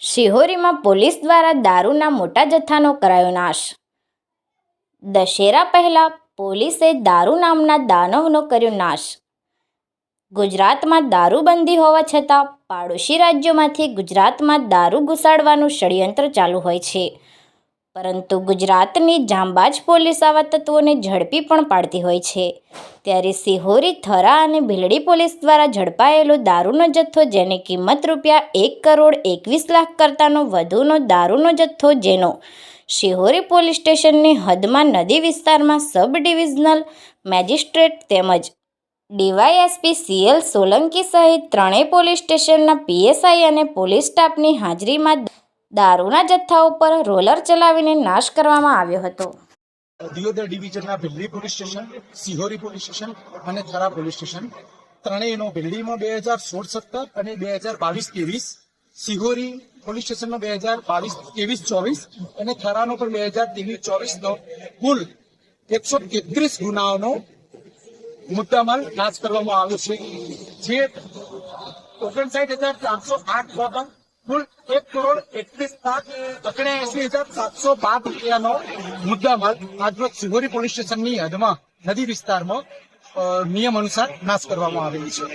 શિહોરીમાં police દ્વારા દારૂના મોટા જથ્થાનો કરાયો નાશ। દશેરા પહેલા પોલીસે દારૂ નામના દાનવનો કર્યો નાશ। ગુજરાતમાં દારૂબંધી હોવા છતાં પાડોશી રાજ્યોમાંથી ગુજરાતમાં દારૂ ઘુસાડવાનું ષડયંત્ર ચાલુ હોય છે, પરંતુ ગુજરાતની જાંબાજ પોલીસ આવા તત્વોને ઝડપી પણ પાડતી હોય છે। ત્યારે શિહોરી, થરા અને ભીલડી પોલીસ દ્વારા ઝડપાયેલો દારૂનો જથ્થો, જેની કિંમત ₹1,21,00,000 કરતાંનો વધુનો દારૂનો જથ્થો, જેનો શિહોરી પોલીસ સ્ટેશનની હદમાં નદી વિસ્તારમાં સબ ડિવિઝનલ મેજિસ્ટ્રેટ તેમજ ડીવાયએસપી CL સોલંકી સહિત ત્રણેય પોલીસ સ્ટેશનના PSI અને પોલીસ સ્ટાફની હાજરીમાં દારૂના જથ્થા ઉપર રોલર ચલાવીને નાશ કરવામાં આવ્યો હતો। દિયોદર ડિવિઝનના Bhildi police station, Shihori police station અને થરા પોલીસ સ્ટેશન ત્રણેયનો ભીલડીમાં 2016-17 અને 2022-23, શિહોરી પોલીસ સ્ટેશનનો 2022-23-24 અને થરાનો પણ 2023-24નો કુલ 133 ગુનાઓનો મુદ્દામાલ નાશ કરવામાં આવ્યો છે, જે 59,408 બોટલ કુલ ₹1,31,79,712 મુદ્દામાલ આજરોજ શિહોરી પોલીસ સ્ટેશનની હદમાં નદી વિસ્તારમાં નિયમ અનુસાર નાશ કરવામાં આવેલી છે।